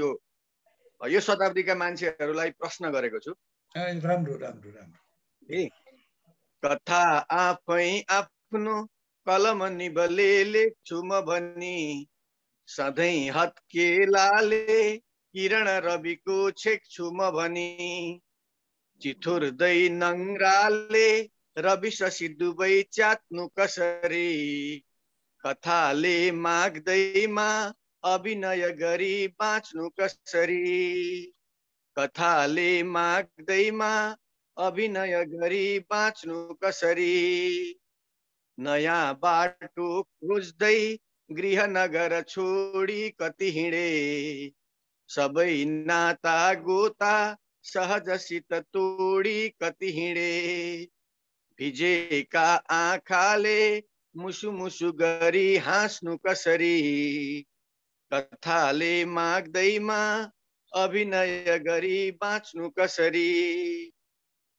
यो शताब्दीका मान्छेहरूलाई प्रश्न गरेको छु। राम्रो राम्रो राम्रो। कथा आफै आफ्नो कलम निबले लेख्छु म भनी, सधैँ हत्केलाले किरण रविको छेक्छु म भनी, चिथुर्दै नङ्ग्राले रवि शशि दुवै च्यात्नु कसरी, कथाले माग्दैमा अभिनय गरी बाँच्नु कसरी, कथाले माग्दैमा अभिनय गरी बाँच्नु कसरी, नयाँ बाटो खोज्दै गृह नगर छोडी कति हिँडे, सबै नाता गोता सहजसित तोडी कति हिँडे, भिजेका आँखाले मुसु मुसु गरी हाँस्नु कसरी, कथाले माग्दैमा अभिनय गरी बाँच्नु कसरी,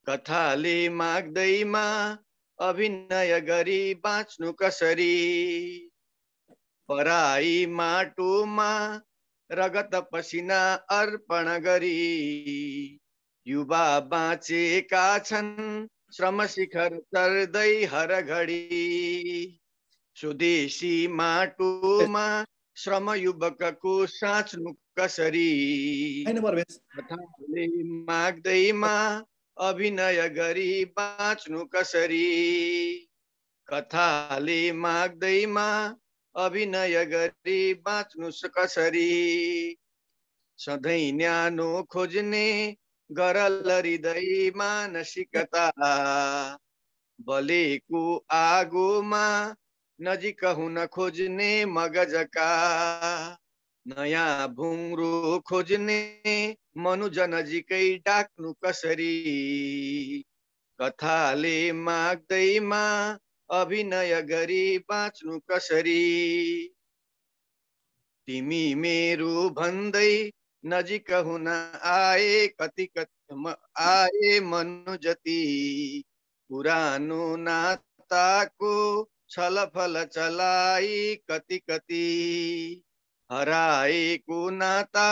कथाले माग्दैमा अभिनय गरी बाँच्नु कसरी, पराई माटोमा रगत पसिना अर्पण गरी, युवा बाँचेका छन् श्रम शिखर चढ्दै हर घडी, स्वदेशी माटोमा श्रम युवकको साँच्नु कसरी, कथाले माग्दैमा अभिनय गरी बाँच्नु कसरी, कथाले माग्दैमा अभिनय गरी बाँच्नु कसरी, सधैँ न्यानो खोज्ने गरल हृदय मानसिकता, बलेको आगोमा नजिक हुन खोज्ने मगजका, नयाँ भुङ्रो खोज्ने मनुज नजिकै डाक्नु कसरी, कथाले माग्दैमा अभिनय गरी बाँच्नु कसरी, तिमी मेरो भन्दै नजिक हुन आए कति कति आए मनु जति, पुरानो नाताको छलफल चलाई कति कति, हराएको नाता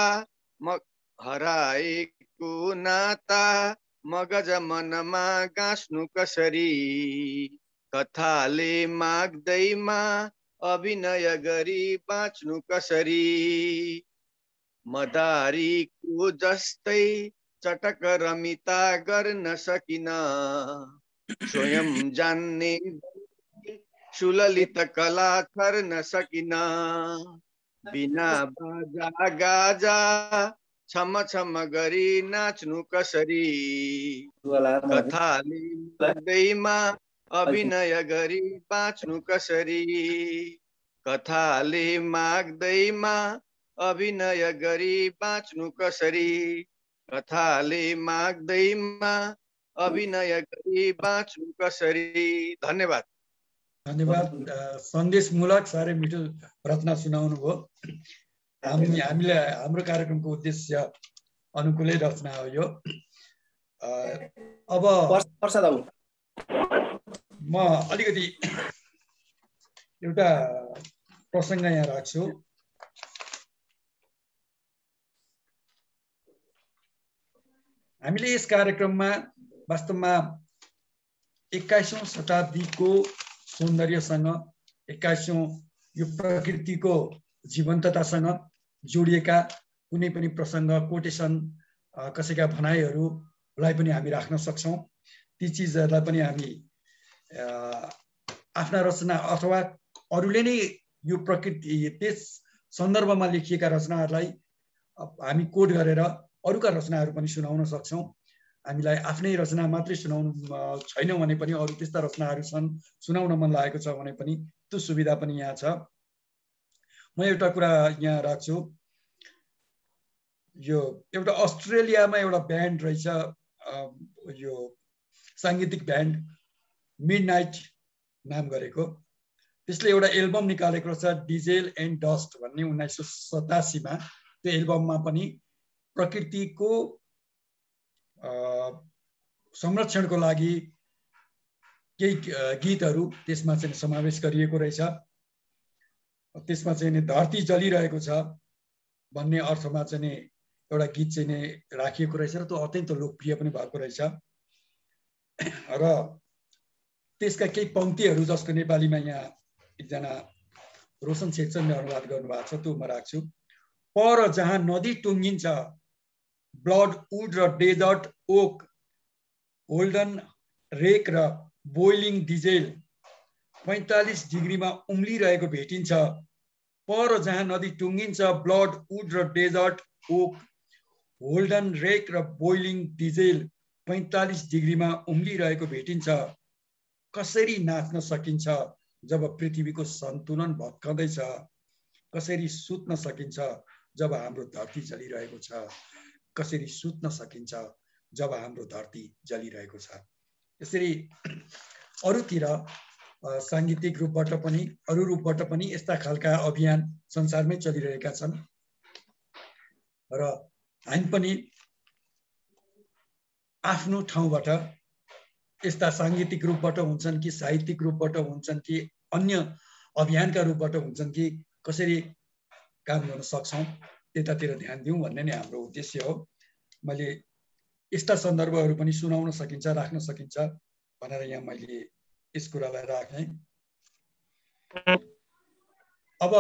मगज मनमा गाँस्नु कसरी, कथाले माग्दैमा अभिनय गरी बाँच्नु कसरी, मदारीको जस्तै चटक रमिता गर्न सकिन, स्वयं जान्ने सुललित कला गर्न सकिन, बिना बाजा गाजा छम छम गरी नाच्नु कसरी, कथाले माग्दैमा अभिनय गरी बाँच्नु कसरी, कथाले माग्दैमा अभिनय गरी बाँच्नु कसरी, कथाले माग्दैमा अभिनय गरी बाँच्नु कसरी। धन्यवाद। धन्यवाद। सन्देशमूलक साह्रै मिठो रचना सुनाउनु भयो। हामीले हाम्रो कार्यक्रमको उद्देश्य अनुकूलै रचना हो यो। अब म अलिकति एउटा प्रसङ्ग यहाँ राख्छु। हामीले यस कार्यक्रममा वास्तवमा 21औं शताब्दीको सौन्दर्यसँग 21औं यो प्रकृतिको जीवन्ततासँग जोडिएका कुनै पनि प्रसङ्ग, कोटेसन, कसैका भनाइहरूलाई पनि हामी राख्न सक्छौँ। ती चिजहरूलाई पनि हामी आफ्ना रचना अथवा अरूले नै यो प्रकृति त्यस सन्दर्भमा लेखिएका रचनाहरूलाई हामी कोड गरेर अरूका रचनाहरू पनि सुनाउन सक्छौँ। हामीलाई आफ्नै रचना मात्रै सुनाउनु छैन भने पनि अरू त्यस्ता रचनाहरू छन्, सुनाउन मन लागेको छ भने पनि त्यो सुविधा पनि यहाँ छ। म एउटा कुरा यहाँ राख्छु। यो एउटा अस्ट्रेलियामा एउटा ब्यान्ड रहेछ, यो साङ्गीतिक ब्यान्ड मिडनाइट नाम गरेको। त्यसले एउटा एल्बम निकालेको छ डिजेल एन्ड डस्ट भन्ने 1987 मा। त्यो एल्बममा पनि प्रकृतिको संरक्षणको लागि केही गीतहरू त्यसमा चाहिँ समावेश गरिएको रहेछ। त्यसमा चाहिँ धरती जलिरहेको छ भन्ने अर्थमा चाहिँ एउटा गीत चाहिँ नै राखिएको रहेछ र त्यो अत्यन्त लोकप्रिय पनि भएको रहेछ। र त्यसका केही पङ्क्तिहरू जसको नेपालीमा यहाँ एकजना रोशन शेखचन्दले अनुवाद गर्नुभएको छ, त्यो म राख्छु। पर जहाँ नदी टुङ्गिन्छ ब्लड वुड र डेजर्ट ओक, होल्डन रेक र बोइलिङ डिजेल 45 डिग्रीमा उम्लिरहेको भेटिन्छ। पर जहाँ नदी टुङ्गिन्छ ब्लड वुड र डेजर्ट ओक, होल्डन रेक र बोइलिङ डिजेल 45 डिग्रीमा उम्लिरहेको भेटिन्छ। कसरी नाच्न सकिन्छ जब पृथ्वीको सन्तुलन भत्काउँदैछ? कसरी सुत्न सकिन्छ जब हाम्रो धरती जलिरहेको छ? कसरी सुत्न सकिन्छ जब हाम्रो धरती जलिरहेको छ? यसरी अरूतिर साङ्गीतिक रूपबाट पनि अरू रूपबाट पनि यस्ता खालका अभियान संसारमै चलिरहेका छन् र हामी पनि आफ्नो ठाउँबाट यस्ता साङ्गीतिक रूपबाट हुन्छन् कि साहित्यिक रूपबाट हुन्छन् कि अन्य अभियानका रूपबाट हुन्छन् कि कसरी काम गर्न सक्छौँ त्यतातिर ध्यान दिउँ भन्ने नै हाम्रो उद्देश्य हो। मैले यस्ता सन्दर्भहरू पनि सुनाउन सकिन्छ, राख्न सकिन्छ भनेर यहाँ मैले यस कुरालाई राखेँ। अब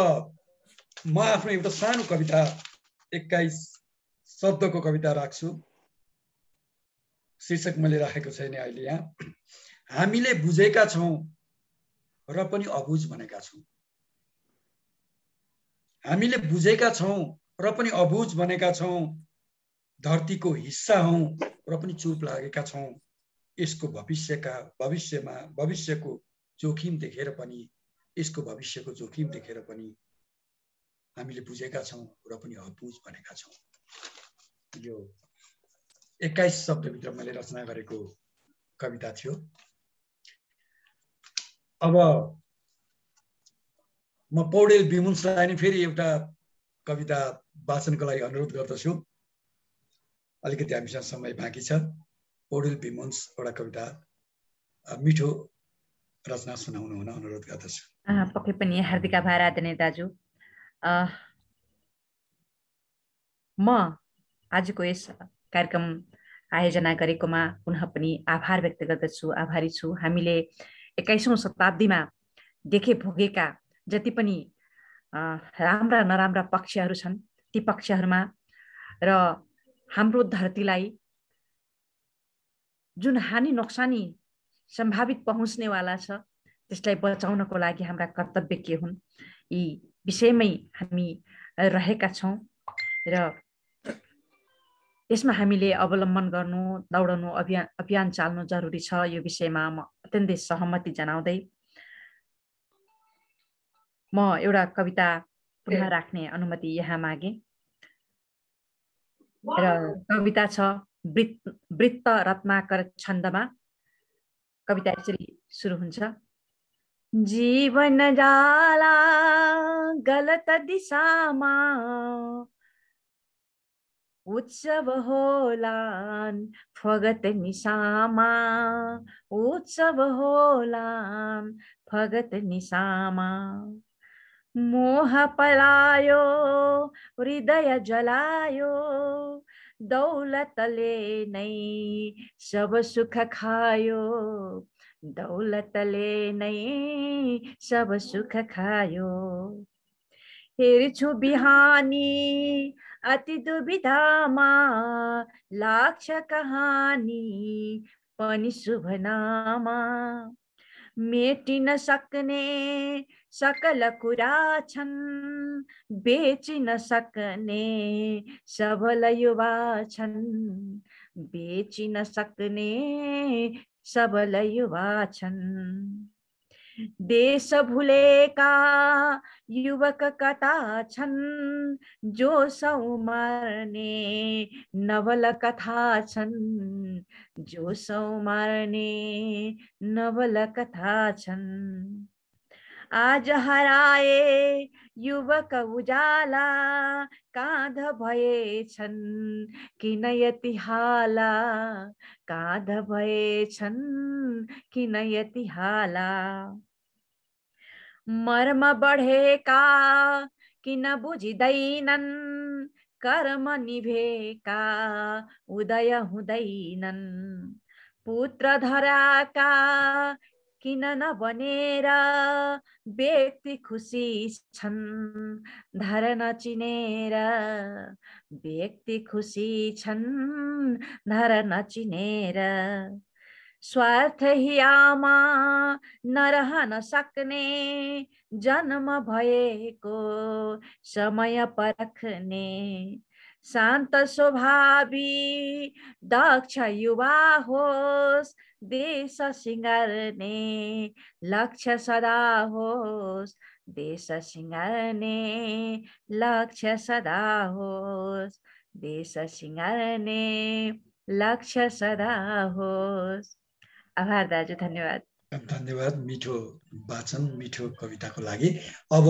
म आफ्नो एउटा सानो कविता 21 शब्दको कविता राख्छु। शीर्षक मैले राखेको छैन अहिले यहाँ। हामीले बुझेका छौँ र पनि अबुझ भनेका छौँ। हामीले बुझेका छौँ र पनि अबुझ भनेका छौँ। धरतीको हिस्सा हौँ र पनि चुप लागेका छौँ। यसको भविष्यको जोखिम देखेर पनि हामीले बुझेका छौँ र पनि अबुझ भनेका छौँ। यो 21 शब्दभित्र मैले रचना गरेको कविता थियो। अब म पौडेल विमुन्सलाई नै फेरि एउटा कविता वाचनको लागि अनुरोध गर्दछु। अलिकति हामीसँग समय बाँकी छ। पौडेल विमुन्स एउटा कविता मिठो रचना सुनाउनु हुन अनुरोध गर्दछु। पक्कै पनि हार्दिक आभार आदरणीय दाजु। म आजको यस कार्यक्रम आयोजना गरेकोमा पुनः पनि आभार व्यक्त गर्दछु, आभारी छु। हामीले 21औं शताब्दीमा देखे भोगेका जति पनि राम्रा नराम्रा पक्षहरू छन् ती पक्षहरूमा र हाम्रो धरतीलाई जुन हानि नोक्सानी सम्भावित पहुँच्नेवाला छ त्यसलाई बचाउनको लागि हाम्रा कर्तव्य के हुन् यी विषयमै हामी रहेका छौँ र यसमा हामीले अवलम्बन गर्नु, दौडनु, अभियान चाल्नु जरुरी छ। यो विषयमा म अत्यन्तै सहमति जनाउँदै म एउटा कविता पुनः राख्ने अनुमति यहाँ मागे र कविता छ वृत्त रत्नाकर छन्दमा। कविता यसरी सुरु हुन्छ। जीवन जाला गलत दिशामा उत्सव होलान् फगत निसामा, उत्सव होलान् फगत निसामा। मोह पलायो हृदय जलायो, दौलतले नै सब सुख खायो, दौलतले नै सब सुख खायो। हेर्छु बिहानी अति दुविधामा, लाग्छ कहानी पनि शुभनामा। मेटिन सक्ने सकल कुरा छन्, बेचिन सक्ने सबल युवा छन्, बेचिन सक्ने सबल युवा छन्। देश भुलेका युवक कता छन्, जोश उमर्ने नवल कथा छन्, जोश उमर्ने नवल कथा छन्। आज हराए युवक उजाला, काँध भएछन् किन यति हाला, काँध भएछन् किन यति हाला। मर्म बढेका किन बुझिँदैनन्, कर्म निभेका उदय हुँदैनन्। पुत्र धराका किन नबनेर, व्यक्ति खुसी छन् धर नचिनेर, व्यक्ति खुसी छन् धर नचिनेर। स्वार्थ हियामा नरहन सक्ने, जन्म भएको समय परख्ने। शान्त स्वभावी दक्ष युवा होस्, देश सिंगार्ने लक्ष्य सदा होस्, देश सिंगार्ने लक्ष्य सदा होस्, देश सिंगार्ने लक्ष्य सदा होस्। आभार दाजु, धन्यवाद। धन्यवाद मिठो वाचन, मिठो कविताको लागि। अब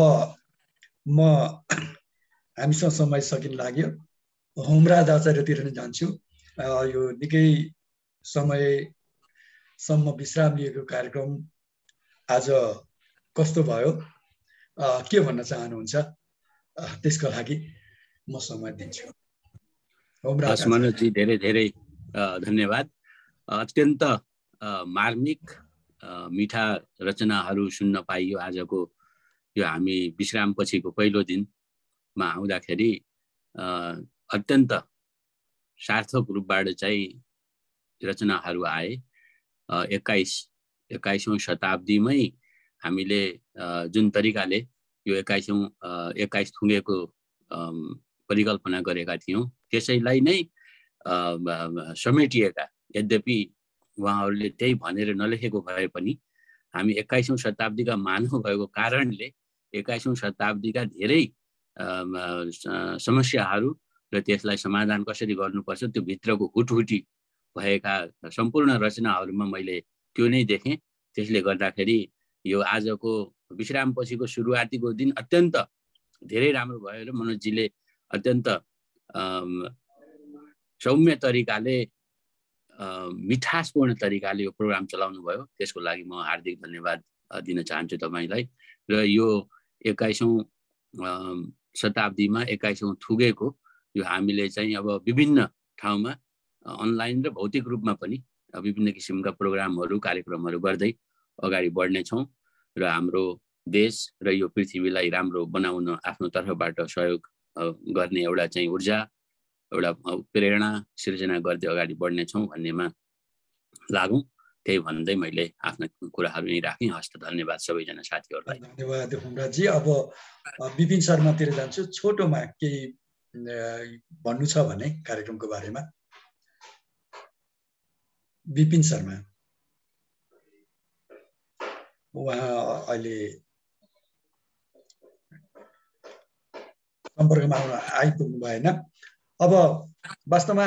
म हामीसँग समय सकिन लाग्यो, होमराज आचार्यतिर नै जान्छु। यो निकै समयसम्म विश्राम लिएको कार्यक्रम आज कस्तो भयो, के भन्न चाहनुहुन्छ, त्यसको लागि म समय दिन्छु। होमराज मनोजजी धेरै धेरै धन्यवाद। अत्यन्त मार्मिक मिठा रचनाहरू सुन्न पाइयो। आजको यो हामी विश्राम पछिको पहिलो दिनमा आउँदाखेरि अत्यन्त सार्थक रूपबाट चाहिँ रचनाहरू आए। 21औं शताब्दीमै हामीले जुन तरिकाले यो 21 थुङ्गेको परिकल्पना गरेका थियौँ, त्यसैलाई नै समेटिएका, यद्यपि उहाँहरूले त्यही भनेर नलेखेको भए पनि हामी 21औं शताब्दीका मानव भएको कारणले 21औं शताब्दीका धेरै समस्याहरू र त्यसलाई समाधान कसरी गर्नुपर्छ त्यो भित्रको हुटहुटी भएका सम्पूर्ण रचनाहरूमा मैले त्यो नै देखेँ। त्यसले गर्दाखेरि यो आजको विश्राम पछिको सुरुवातीको दिन अत्यन्त धेरै राम्रो भयो र मनोजजीले अत्यन्त सौम्य तरिकाले मिठासपूर्ण तरिकाले यो प्रोग्राम चलाउनु भयो। त्यसको लागि म हार्दिक धन्यवाद दिन चाहन्छु तपाईलाई। र यो 21औं शताब्दीमा 21औं थुगेको यो हामीले चाहिँ अब विभिन्न ठाउँमा अनलाइन र भौतिक रूपमा पनि विभिन्न किसिमका प्रोग्रामहरू कार्यक्रमहरू गर्दै अगाडि बढ्नेछौँ र हाम्रो देश र यो पृथ्वीलाई राम्रो बनाउन आफ्नो तर्फबाट सहयोग गर्ने एउटा चाहिँ ऊर्जा, एउटा प्रेरणा सिर्जना गर्दै अगाडि बढ्नेछौँ भन्नेमा लागौँ। त्यही भन्दै मैले आफ्ना कुराहरू यहीँ राखेँ। हस्त धन्यवाद सबैजना साथीहरूलाई। धन्यवाद होमराजजी। अब विपिन शर्मातिर जान्छु। छोटोमा केही भन्नु छ भने कार्यक्रमको बारेमा। विपिन शर्मा, उहाँ अहिले सम्पर्कमा आइपुग्नु भएन। अब वास्तवमा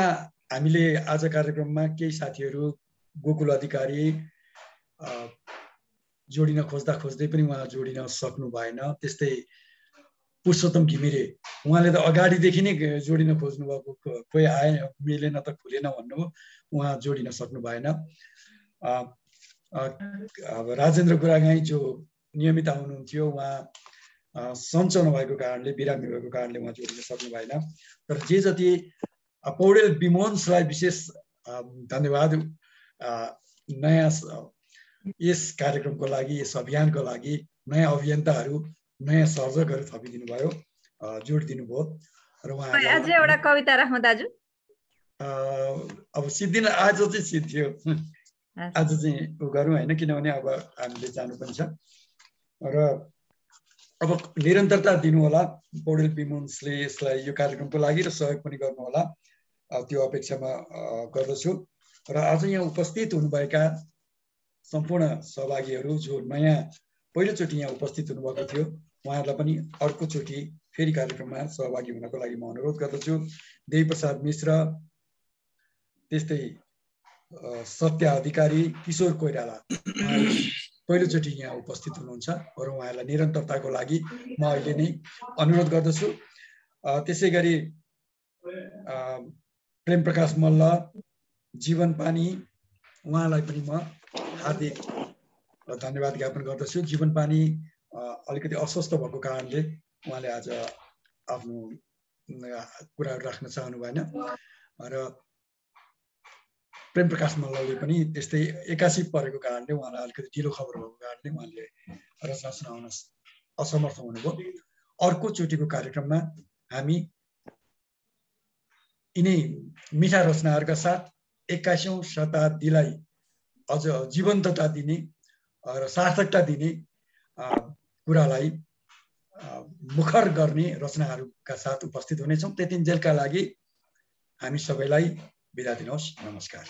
हामीले आज कार्यक्रममा केही साथीहरू गोकुल अधिकारी जोडिन खोज्दै पनि उहाँ जोडिन सक्नु भएन। त्यस्तै पुरुषोत्तम घिमिरे, उहाँले त अगाडिदेखि नै जोडिन खोज्नु भएको, कोही आए मिलेन त खुलेन भन्नुभयो, उहाँ जोडिन सक्नु भएन। अब राजेन्द्र गुरागाई जो नियमित आउनुहुन्थ्यो, उहाँ सञ्चो नभएको कारणले, बिरामी भएको कारणले उहाँ जोडिन सक्नु भएन। तर जे जति पौडेल विमोन्सलाई विशेष धन्यवाद, नयाँ यस कार्यक्रमको लागि, यस अभियानको लागि नयाँ अभियन्ताहरू, नयाँ सर्जकहरू थपिदिनु भयो, जोड दिनुभयो र उहाँहरूलाई अझै एउटा कविता राखौँ दाजु। अब सिद्धिन आज चाहिँ सिद्धियो, आज चाहिँ उ गरौँ होइन, किनभने अब हामीले जानु पनि छ र अब निरन्तरता दिनु होला। पौडेल विमोन्सले यसलाई यो कार्यक्रमको लागि र सहयोग पनि गर्नु होला, त्यो अपेक्षामा गर्दछु। र आज यहाँ उपस्थित हुनुभएका सम्पूर्ण सहभागीहरू जो नयाँ पहिलोचोटि यहाँ उपस्थित हुनुभएको थियो, उहाँहरूलाई पनि अर्कोचोटि फेरि कार्यक्रममा सहभागी हुनको लागि म अनुरोध गर्दछु। देवी प्रसाद मिश्र, त्यस्तै सत्य अधिकारी, किशोर कोइराला पहिलोचोटि यहाँ उपस्थित हुनुहुन्छ र उहाँहरूलाई निरन्तरताको लागि म अहिले नै अनुरोध गर्दछु। त्यसै गरी प्रेम प्रकाश मल्ल, जीवन पानी, उहाँलाई पनि म हार्दिक धन्यवाद ज्ञापन गर्दछु। जीवन पानी अलिकति अस्वस्थ भएको कारणले उहाँले आज आफ्नो कुराहरू राख्न चाहनु भएन र प्रेम प्रकाश मल्लले पनि त्यस्तै 81 परेको कारणले, उहाँलाई अलिकति ढिलो खबर भएको कारणले उहाँले रचना सुनाउन असमर्थ हुनुभयो। अर्कोचोटिको कार्यक्रममा हामी यिनै मिठा रचनाहरूका साथ 21औं शताब्दीलाई अझ जीवन्तता दिने र सार्थकता दिने कुरालाई मुखर गर्ने रचनाहरूका साथ उपस्थित हुनेछौँ। त्यतिन्जेलका लागि हामी सबैलाई बिदा दिनुहोस्। नमस्कार।